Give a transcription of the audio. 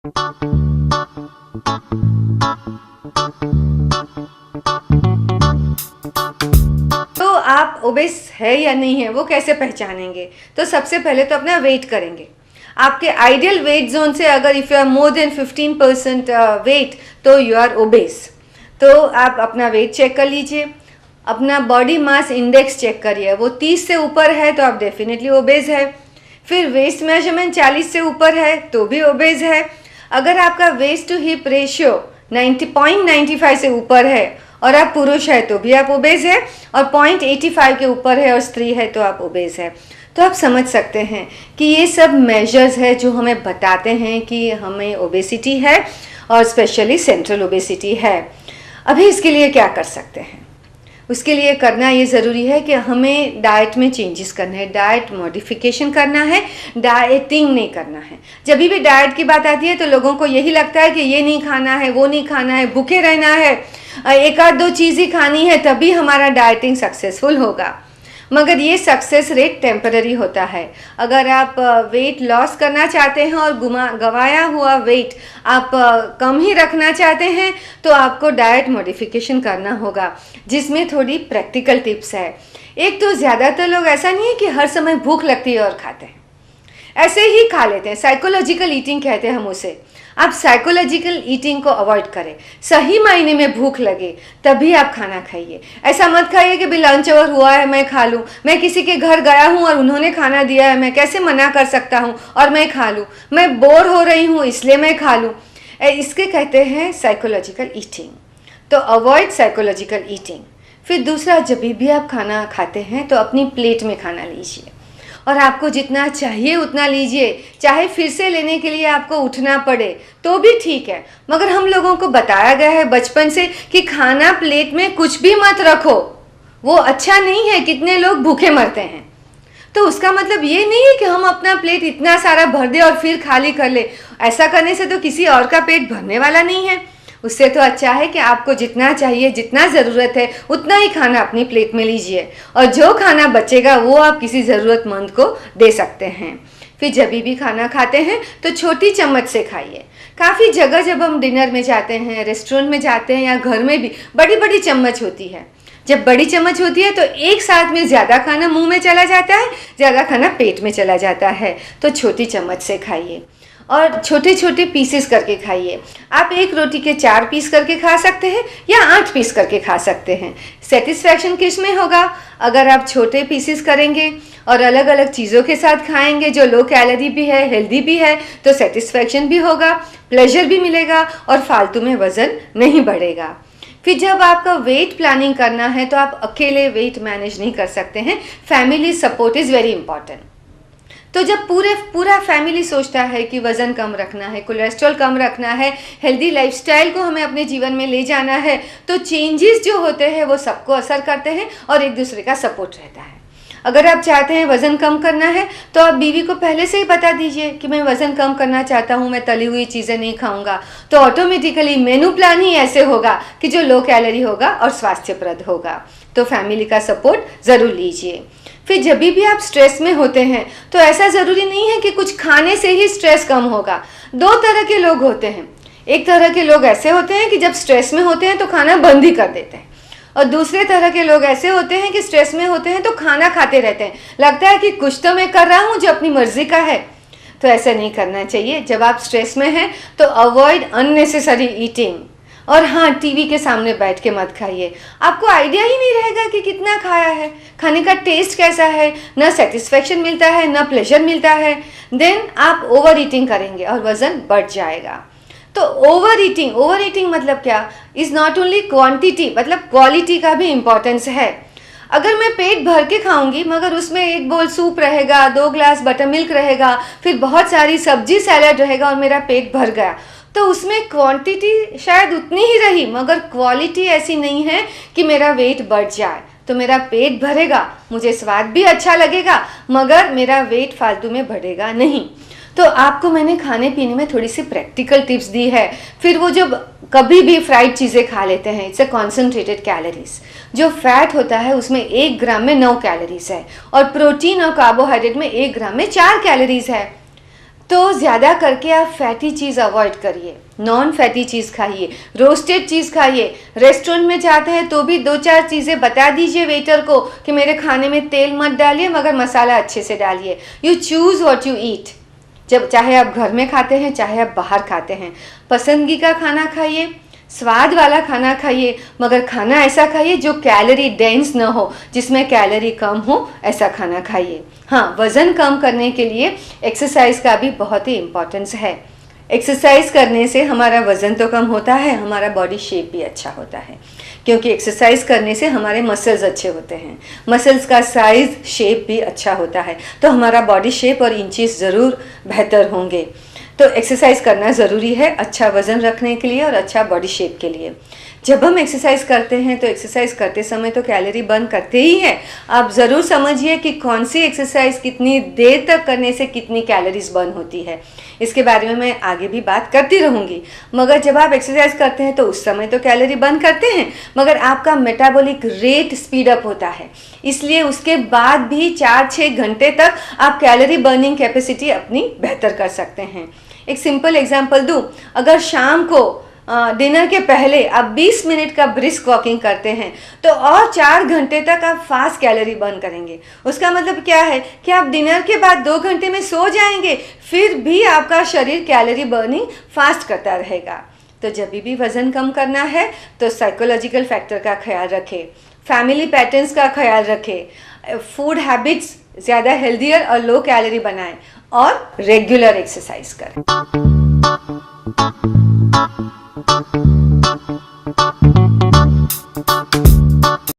तो आप ओबेस है या नहीं है वो कैसे पहचानेंगे? तो सबसे पहले तो अपना वेट करेंगे। आपके आइडियल वेट जोन से अगर if you are more than 15% weight तो यू आर ओबेस। तो आप अपना वेट चेक कर लीजिए, अपना बॉडी मास इंडेक्स चेक करिए, वो 30 से ऊपर है तो आप डेफिनेटली ओबेस है। फिर वेस्ट मेजरमेंट 40 से ऊपर है तो भी ओबेस है। अगर आपका वेस्ट टू हिप रेशियो 90.95 से ऊपर है और आप पुरुष है तो भी आप ओबेस है, और 0.85 के ऊपर है और स्त्री है तो आप ओबेस है। तो आप समझ सकते हैं कि ये सब मेजर्स है जो हमें बताते हैं कि हमें ओबेसिटी है और स्पेशली सेंट्रल ओबेसिटी है। अभी इसके लिए क्या कर सकते हैं? उसके लिए करना ये ज़रूरी है कि हमें डाइट में चेंजेस करना है, डाइट मॉडिफिकेशन करना है, डाइटिंग नहीं करना है। जब भी डाइट की बात आती है तो लोगों को यही लगता है कि ये नहीं खाना है, वो नहीं खाना है, भूखे रहना है, एक आध दो चीज़ ही खानी है तभी हमारा डाइटिंग सक्सेसफुल होगा। मगर ये सक्सेस रेट टेम्पररी होता है। अगर आप वेट लॉस करना चाहते हैं और गवाया हुआ वेट आप कम ही रखना चाहते हैं तो आपको डाइट मॉडिफिकेशन करना होगा, जिसमें थोड़ी प्रैक्टिकल टिप्स है। एक तो ज़्यादातर लोग ऐसा नहीं है कि हर समय भूख लगती है और खाते हैं, ऐसे ही खा लेते हैं। साइकोलॉजिकल ईटिंग कहते हैं हम उसे। आप साइकोलॉजिकल ईटिंग को अवॉइड करें। सही मायने में भूख लगे तभी आप खाना खाइए। ऐसा मत खाइए कि भाई लंच आवर हुआ है मैं खा लूँ, मैं किसी के घर गया हूँ और उन्होंने खाना दिया है, मैं कैसे मना कर सकता हूँ और मैं खा लूँ, मैं बोर हो रही हूँ इसलिए मैं खा लूँ। इसके कहते हैं साइकोलॉजिकल ईटिंग। तो अवॉइड साइकोलॉजिकल ईटिंग। फिर दूसरा, जब भी आप खाना खाते हैं तो अपनी प्लेट में खाना लीजिए और आपको जितना चाहिए उतना लीजिए। चाहे फिर से लेने के लिए आपको उठना पड़े तो भी ठीक है, मगर हम लोगों को बताया गया है बचपन से कि खाना प्लेट में कुछ भी मत रखो, वो अच्छा नहीं है। कितने लोग भूखे मरते हैं। तो उसका मतलब ये नहीं है कि हम अपना प्लेट इतना सारा भर दे और फिर खाली कर ले। ऐसा करने से तो किसी और का पेट भरने वाला नहीं है। उससे तो अच्छा है कि आपको जितना चाहिए, जितना ज़रूरत है उतना ही खाना अपनी प्लेट में लीजिए, और जो खाना बचेगा वो आप किसी ज़रूरतमंद को दे सकते हैं। फिर जब भी खाना खाते हैं तो छोटी चम्मच से खाइए। काफ़ी जगह जब हम डिनर में जाते हैं, रेस्टोरेंट में जाते हैं या घर में भी बड़ी बड़ी चम्मच होती है। जब बड़ी चम्मच होती है तो एक साथ में ज़्यादा खाना मुंह में चला जाता है, ज़्यादा खाना पेट में चला जाता है। तो छोटी चम्मच से खाइए और छोटे छोटे पीसेस करके खाइए। आप एक रोटी के 4 पीस करके खा सकते हैं या 8 पीस करके खा सकते हैं। सेटिस्फैक्शन किस में होगा? अगर आप छोटे पीसेस करेंगे और अलग अलग चीज़ों के साथ खाएंगे जो लो कैलोरी भी है, हेल्दी भी है, तो सेटिस्फैक्शन भी होगा, प्लेजर भी मिलेगा और फालतू में वज़न नहीं बढ़ेगा। फिर जब आपका वेट प्लानिंग करना है तो आप अकेले वेट मैनेज नहीं कर सकते हैं। Family support is very important. तो जब पूरा फैमिली सोचता है कि वज़न कम रखना है, कोलेस्ट्रॉल कम रखना है, हेल्दी लाइफस्टाइल को हमें अपने जीवन में ले जाना है, तो चेंजेस जो होते हैं वो सबको असर करते हैं और एक दूसरे का सपोर्ट रहता है। अगर आप चाहते हैं वज़न कम करना है तो आप बीवी को पहले से ही बता दीजिए कि मैं वज़न कम करना चाहता हूँ, मैं तली हुई चीज़ें नहीं खाऊंगा। तो ऑटोमेटिकली मेनू प्लान ही ऐसे होगा कि जो लो कैलोरी होगा और स्वास्थ्यप्रद होगा। तो फैमिली का सपोर्ट ज़रूर लीजिए। फिर जब भी आप स्ट्रेस में होते हैं तो ऐसा ज़रूरी नहीं है कि कुछ खाने से ही स्ट्रेस कम होगा। 2 तरह के लोग होते हैं। एक तरह के लोग ऐसे होते हैं कि जब स्ट्रेस में होते हैं तो खाना बंद ही कर देते हैं, और दूसरे तरह के लोग ऐसे होते हैं कि स्ट्रेस में होते हैं तो खाना खाते रहते हैं। लगता है कि कुछ तो मैं कर रहा हूँ जो अपनी मर्जी का है। तो ऐसा नहीं करना चाहिए। जब आप स्ट्रेस में हैं तो अवॉइड अननेसेसरी ईटिंग। और हाँ, टीवी के सामने बैठ के मत खाइए। आपको आइडिया ही नहीं रहेगा कि कितना खाया है, खाने का टेस्ट कैसा है, ना सेटिस्फैक्शन मिलता है ना प्लेजर मिलता है। देन आप ओवर ईटिंग करेंगे और वज़न बढ़ जाएगा। तो ओवर ईटिंग मतलब क्या? इज़ नॉट ओनली क्वांटिटी, मतलब क्वालिटी का भी इम्पोर्टेंस है। अगर मैं पेट भर के खाऊंगी मगर उसमें 1 बोल सूप रहेगा, 2 ग्लास बटर मिल्क रहेगा, फिर बहुत सारी सब्जी सैलड रहेगा और मेरा पेट भर गया, तो उसमें क्वांटिटी शायद उतनी ही रही मगर क्वालिटी ऐसी नहीं है कि मेरा वेट बढ़ जाए। तो मेरा पेट भरेगा, मुझे स्वाद भी अच्छा लगेगा, मगर मेरा वेट फालतू में बढ़ेगा नहीं। तो आपको मैंने खाने पीने में थोड़ी सी प्रैक्टिकल टिप्स दी है। फिर वो जब कभी भी फ्राइड चीज़ें खा लेते हैं, इट्स अ कॉन्सेंट्रेटेड कैलोरीज। जो फैट होता है उसमें 1 ग्राम में 9 कैलोरीज है और प्रोटीन और कार्बोहाइड्रेट में 1 ग्राम में 4 कैलोरीज है। तो ज़्यादा करके आप फैटी चीज़ अवॉइड करिए, नॉन फैटी चीज़ खाइए, रोस्टेड चीज़ खाइए। रेस्टोरेंट में जाते हैं तो भी 2-4 चीज़ें बता दीजिए वेटर को कि मेरे खाने में तेल मत डालिए मगर मसाला अच्छे से डालिए। You choose what you eat. जब चाहे आप घर में खाते हैं चाहे आप बाहर खाते हैं, पसंदगी का खाना खाइए, स्वाद वाला खाना खाइए, मगर खाना ऐसा खाइए जो कैलोरी डेंस ना हो, जिसमें कैलोरी कम हो, ऐसा खाना खाइए। हाँ, वज़न कम करने के लिए एक्सरसाइज का भी बहुत ही इम्पोर्टेंस है। एक्सरसाइज करने से हमारा वज़न तो कम होता है, हमारा बॉडी शेप भी अच्छा होता है, क्योंकि एक्सरसाइज करने से हमारे मसल्स अच्छे होते हैं, मसल्स का साइज़ शेप भी अच्छा होता है, तो हमारा बॉडी शेप और इंचेस ज़रूर बेहतर होंगे। तो एक्सरसाइज करना ज़रूरी है अच्छा वज़न रखने के लिए और अच्छा बॉडी शेप के लिए। जब हम एक्सरसाइज करते हैं तो एक्सरसाइज करते समय तो कैलोरी बर्न करते ही हैं। आप ज़रूर समझिए कि कौन सी एक्सरसाइज कितनी देर तक करने से कितनी कैलोरीज बर्न होती है। इसके बारे में मैं आगे भी बात करती रहूँगी। मगर जब आप एक्सरसाइज करते हैं तो उस समय तो कैलोरी बर्न करते हैं, मगर आपका मेटाबॉलिक रेट स्पीड अप होता है, इसलिए उसके बाद भी 4-6 घंटे तक आप कैलोरी बर्निंग कैपेसिटी अपनी बेहतर कर सकते हैं। एक सिंपल एग्जांपल दूं, अगर शाम को डिनर के पहले आप 20 मिनट का ब्रिस्क वॉकिंग करते हैं तो और 4 घंटे तक आप फास्ट कैलोरी बर्न करेंगे। उसका मतलब क्या है कि आप डिनर के बाद 2 घंटे में सो जाएंगे, फिर भी आपका शरीर कैलोरी बर्निंग फास्ट करता रहेगा। तो जब भी वज़न कम करना है तो साइकोलॉजिकल फैक्टर का ख्याल रखें, फैमिली पैटर्न्स का ख्याल रखें, फूड हैबिट्स ज़्यादा हेल्दियर और लो कैलोरी बनाएं और रेगुलर एक्सरसाइज करें।